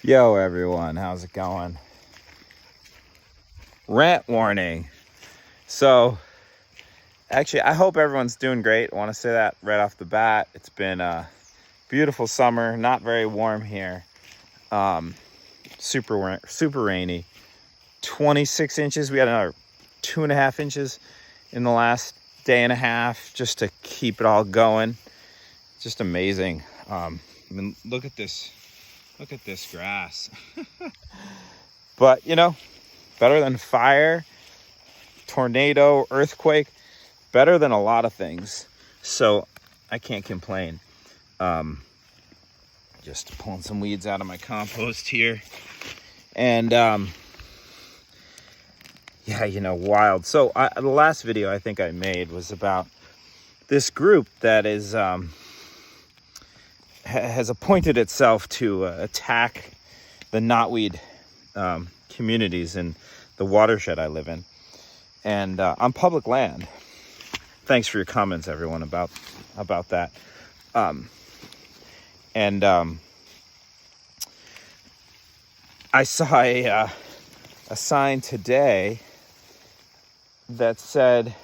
Yo everyone, how's it going? Rant warning. So, actually, I hope everyone's doing great. I want to say that right off the bat. It's been a beautiful summer, not very warm here. Super rainy. 26 inches. We had another 2.5 inches in the last day and a half just to keep it all going. Just amazing. I mean, look at this grass. But better than fire, tornado, earthquake, better than a lot of things. So I can't complain. Just pulling some weeds out of my compost here. And wild. So the last video I think I made was about this group that is has appointed itself to attack the knotweed communities in the watershed I live in, and on public land. Thanks for your comments, everyone, about that. I saw a sign today that said,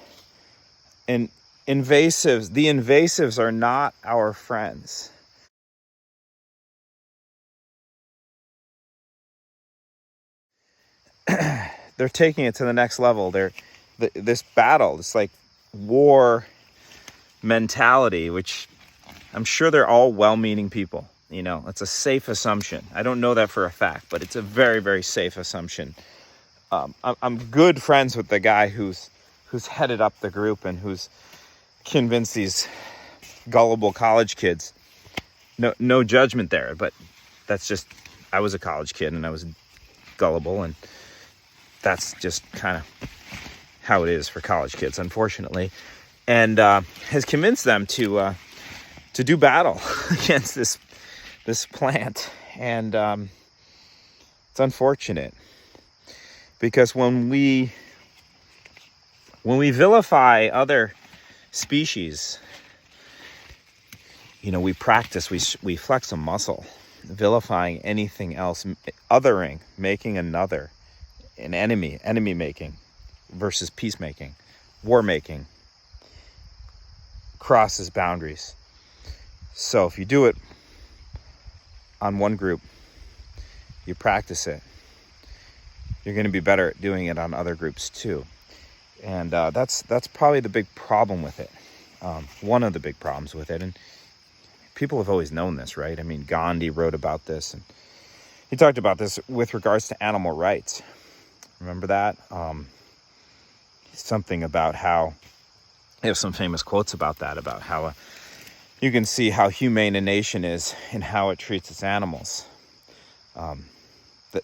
the invasives are not our friends. They're taking it to the next level. This battle, it's like war mentality, which I'm sure they're all well-meaning people. It's a safe assumption. I don't know that for a fact, but it's a very, very safe assumption. I'm good friends with the guy who's headed up the group and who's convinced these gullible college kids. No judgment there, but that's just, I was a college kid and I was gullible, and that's just kind of how it is for college kids, unfortunately. And has convinced them to do battle against this plant. And it's unfortunate, because when we vilify other species, we practice, we flex a muscle. Vilifying anything else, othering, making another an enemy making versus peacemaking, war making, crosses boundaries. So if you do it on one group, you practice it, you're going to be better at doing it on other groups too. And that's probably the big problem with it. One of the big problems with it. And people have always known this, right? I mean, Gandhi wrote about this, and he talked about this with regards to animal rights. Remember that? Something about how, I have some famous quotes about that, about how you can see how humane a nation is in how it treats its animals.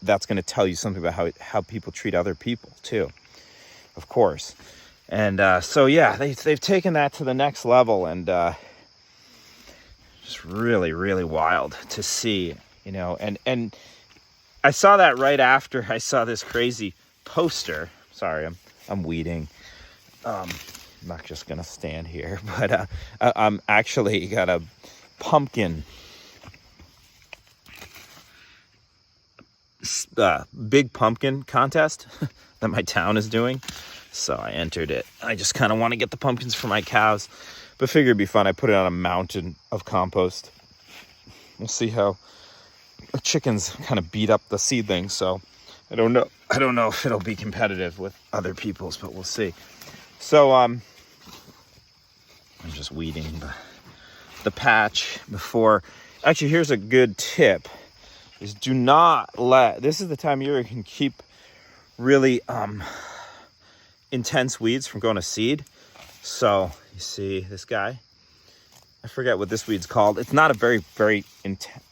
That's going to tell you something about how people treat other people too, of course. And so yeah, they've taken that to the next level, and just really, really wild to see, and I saw that right after I saw this crazy poster. Sorry, I'm weeding. I'm not just gonna stand here, but I'm actually got a pumpkin, big pumpkin contest that my town is doing. So I entered it. I just kind of want to get the pumpkins for my cows, but figured it'd be fun. I put it on a mountain of compost. We'll see how chickens kind of beat up the seedlings. So I don't know if it'll be competitive with other people's, but we'll see. So I'm just weeding the patch before. Actually, here's a good tip: is do not let. This is the time of year you can keep really intense weeds from going to seed. So you see this guy. I forget what this weed's called. It's not a very, very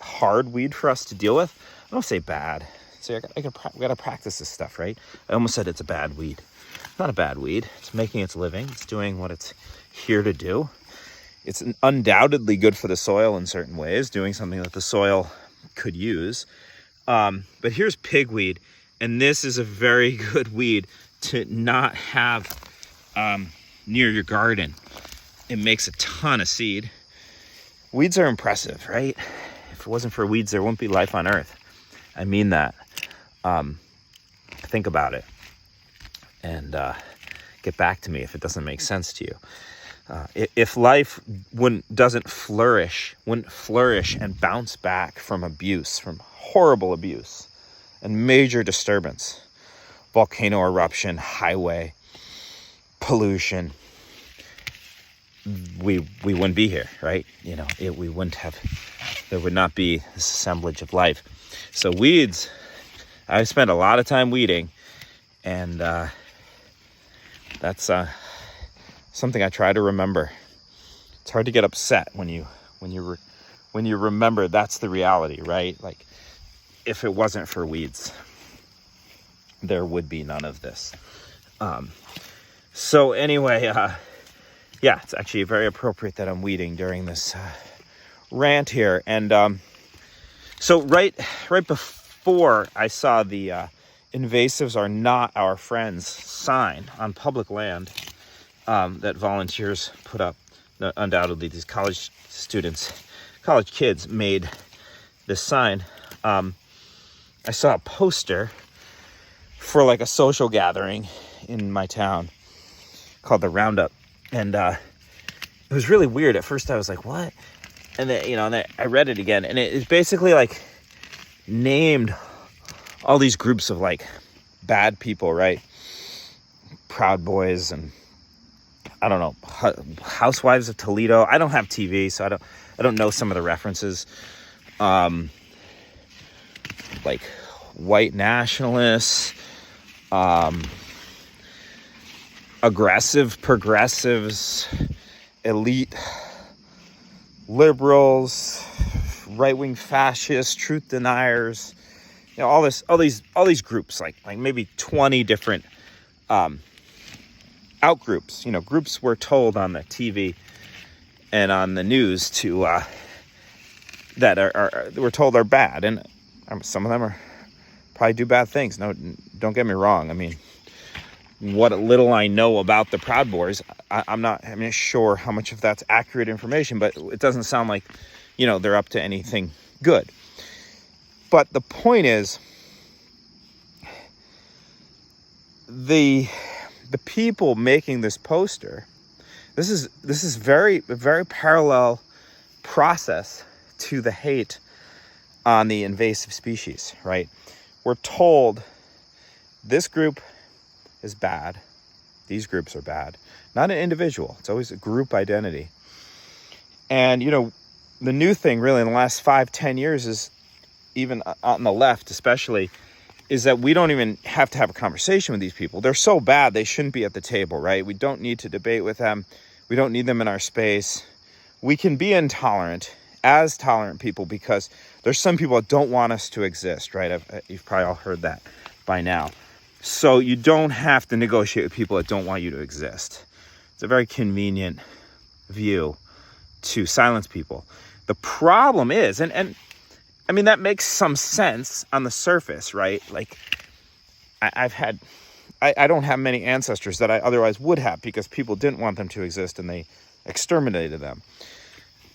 hard weed for us to deal with. I don't say bad. See, we got to practice this stuff, right? I almost said it's a bad weed. It's not a bad weed. It's making its living. It's doing what it's here to do. It's undoubtedly good for the soil in certain ways, doing something that the soil could use. But here's pigweed, and this is a very good weed to not have near your garden. It makes a ton of seed. Weeds are impressive, right? If it wasn't for weeds, there wouldn't be life on Earth. I mean that. Think about it and get back to me if it doesn't make sense to you. If life wouldn't flourish and bounce back from abuse, from horrible abuse and major disturbance, volcano eruption, highway, pollution, we wouldn't be here, right? We wouldn't have, there would not be this assemblage of life. So weeds, I've spent a lot of time weeding, and that's something I try to remember. It's hard to get upset when you remember that's the reality, right? Like, if it wasn't for weeds, there would be none of this. So anyway, yeah, it's actually very appropriate that I'm weeding during this rant here. And so right before I saw the invasives are not our friends sign on public land that volunteers put up, undoubtedly these college kids made this sign. I saw a poster for like a social gathering in my town called the Roundup, and it was really weird. At first I was like, what? And then, I read it again, and it's basically like named all these groups of like bad people, right? Proud Boys, and I don't know, Housewives of Toledo. I don't have TV, so I don't know some of the references. Like white nationalists, aggressive progressives, elite liberals, right-wing fascists, truth deniers, all these groups, like maybe 20 different outgroups. Groups we're told on the TV and on the news to that we're told are bad, and some of them probably do bad things. No, don't get me wrong. I mean, what little I know about the Proud Boys, I'm not sure how much of that's accurate information, but it doesn't sound like, they're up to anything good. But the point is, the people making this poster, this is very parallel process to the hate on the invasive species, right? We're told this group is bad, these groups are bad. Not an individual, it's always a group identity. And the new thing really in the last 5-10 years is, even on the left especially, is that we don't even have to have a conversation with these people. They're so bad, they shouldn't be at the table, right? We don't need to debate with them. We don't need them in our space. We can be intolerant as tolerant people because there's some people that don't want us to exist, right? You've probably all heard that by now. So you don't have to negotiate with people that don't want you to exist. It's a very convenient view to silence people. The problem is, and I mean, that makes some sense on the surface, right? Like, I don't have many ancestors that I otherwise would have because people didn't want them to exist and they exterminated them.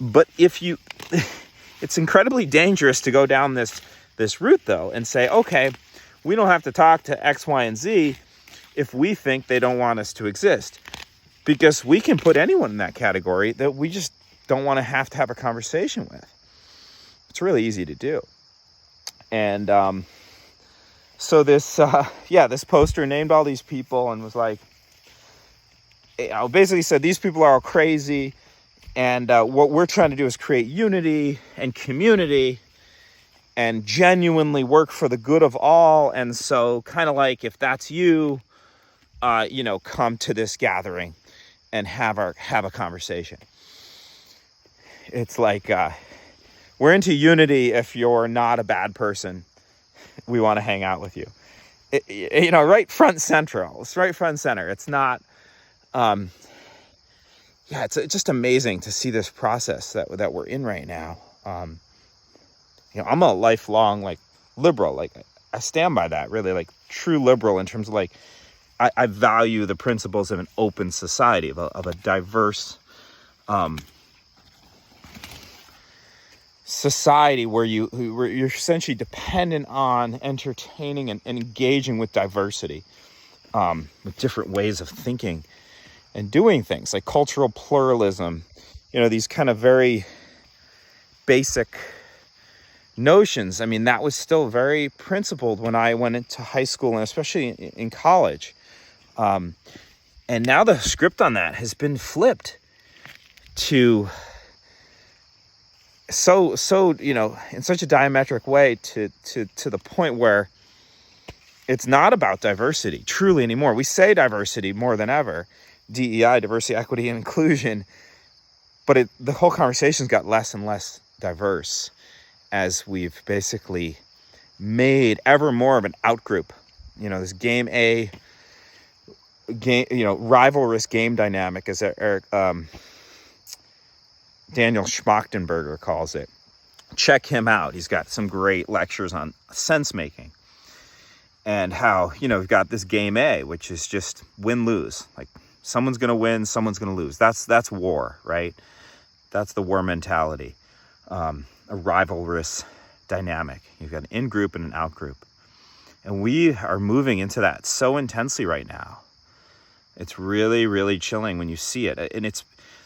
But it's incredibly dangerous to go down this route, though, and say, okay, we don't have to talk to X, Y, and Z if we think they don't want us to exist. Because we can put anyone in that category that we just don't want to have a conversation with. It's really easy to do. And so this poster named all these people and was like, basically said these people are all crazy, and what we're trying to do is create unity and community and genuinely work for the good of all. And so kind of like, if that's you, come to this gathering and have a conversation. It's like, we're into unity. If you're not a bad person, we want to hang out with you. Right front central. It's right front center. It's not, it's just amazing to see this process that we're in right now. I'm a lifelong, liberal. I stand by that, really, true liberal in terms of, I value the principles of an open society, of a diverse society where you're essentially dependent on entertaining and engaging with diversity, with different ways of thinking and doing things, like cultural pluralism, these kind of very basic notions. I mean, that was still very principled when I went into high school, and especially in college. And now the script on that has been flipped to so in such a diametric way to the point where it's not about diversity truly anymore. We say diversity more than ever, DEI, diversity, equity, and inclusion, but the whole conversation's got less and less diverse as we've basically made ever more of an outgroup. This game rivalrous game dynamic, as Daniel Schmachtenberger calls it. Check him out. He's got some great lectures on sense making and how, we've got this game A, which is just win-lose. Like, someone's going to win, someone's going to lose. That's war, right? That's the war mentality. A rivalrous dynamic. You've got an in-group and an out-group. And we are moving into that so intensely right now. It's really, really chilling when you see it. And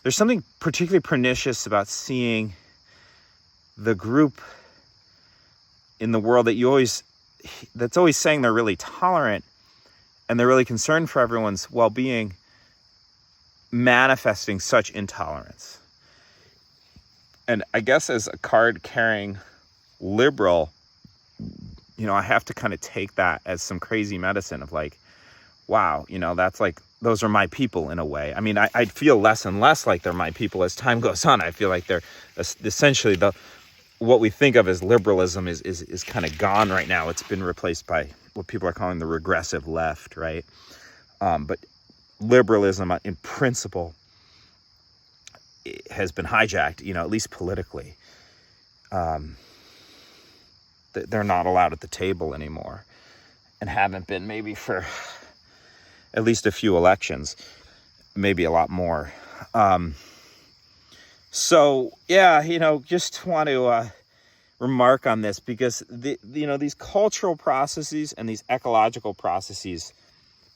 there's something particularly pernicious about seeing the group in the world that's always saying they're really tolerant and they're really concerned for everyone's well-being, manifesting such intolerance. And I guess as a card-carrying liberal, I have to kind of take that as some crazy medicine of like, wow, that's like, those are my people in a way. I mean, I feel less and less like they're my people as time goes on. I feel like they're essentially what we think of as liberalism is kind of gone right now. It's been replaced by what people are calling the regressive left, right? But liberalism in principle has been hijacked, at least politically. They're not allowed at the table anymore and haven't been maybe for at least a few elections, maybe a lot more. So yeah, just want to remark on this because these cultural processes and these ecological processes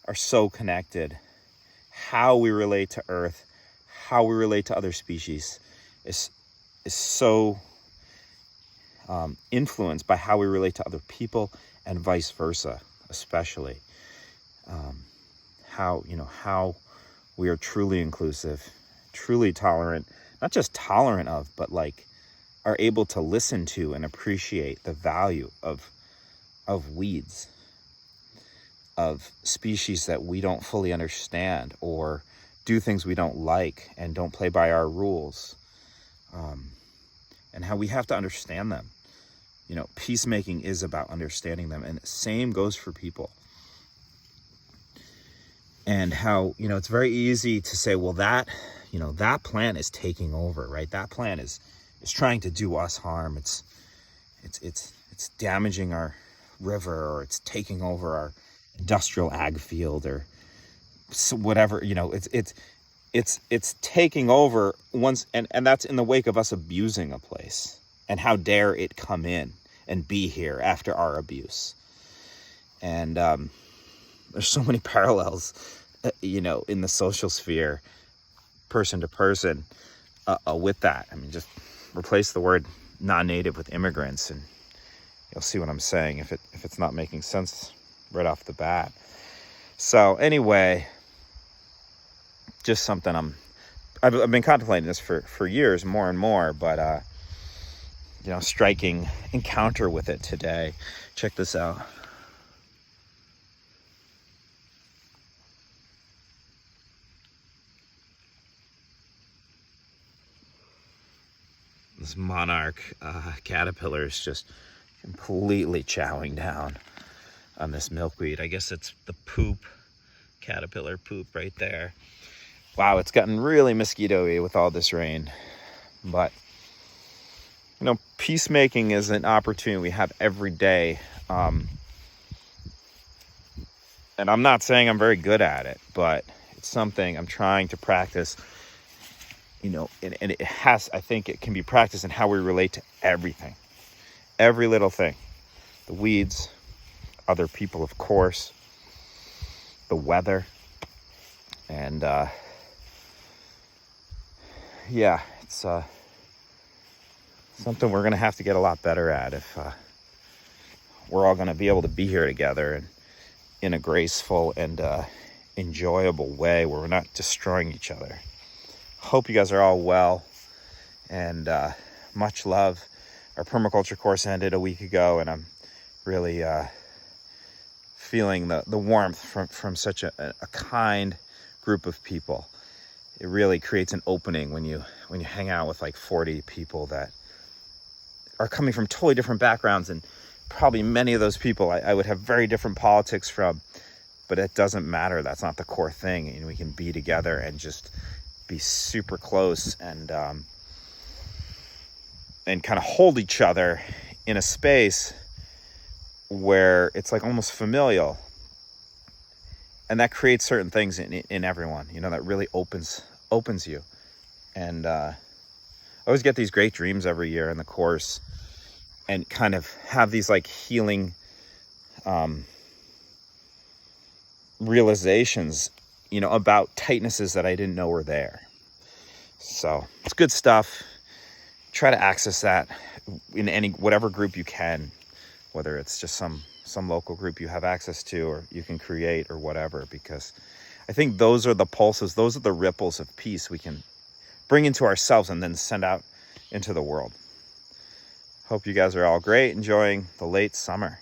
are so connected. How we relate to Earth, how we relate to other species is so influenced by how we relate to other people and vice versa, especially. How we are truly inclusive, truly tolerant, not just tolerant of, but like are able to listen to and appreciate the value of weeds, of species that we don't fully understand or do things we don't like and don't play by our rules, and how we have to understand them. Peacemaking is about understanding them, and the same goes for people. And how, it's very easy to say, well, that plant is taking over, right? That plant is trying to do us harm. It's damaging our river, or it's taking over our industrial ag field, or so whatever, it's taking over once, and that's in the wake of us abusing a place. And how dare it come in and be here after our abuse. And there's so many parallels, in the social sphere, person to person, with that. I mean, just replace the word non-native with immigrants, and you'll see what I'm saying if it's not making sense right off the bat. So anyway, just something I've been contemplating this for years, more and more, but striking encounter with it today. Check this out. This monarch caterpillar is just completely chowing down on this milkweed. I guess it's the caterpillar poop right there. Wow, it's gotten really mosquito-y with all this rain. But, peacemaking is an opportunity we have every day. And I'm not saying I'm very good at it, but it's something I'm trying to practice and it has, I think it can be practiced in how we relate to everything, every little thing, the weeds, other people, of course, the weather, and yeah, it's something we're going to have to get a lot better at if we're all going to be able to be here together and in a graceful and enjoyable way where we're not destroying each other. Hope you guys are all well, and much love. Our permaculture course ended a week ago, and I'm really feeling the warmth from such a kind group of people. It really creates an opening when you hang out with like 40 people that are coming from totally different backgrounds, and probably many of those people I would have very different politics from, but it doesn't matter. That's not the core thing. And we can be together and just be super close and kind of hold each other in a space where it's like almost familial, and that creates certain things in everyone, that really opens you. And I always get these great dreams every year in the course, and kind of have these like healing realizations, about tightnesses that I didn't know were there. So it's good stuff. Try to access that in whatever group you can, whether it's just some local group you have access to, or you can create, or whatever, because I think those are the pulses, those are the ripples of peace we can bring into ourselves and then send out into the world. Hope you guys are all great, enjoying the late summer.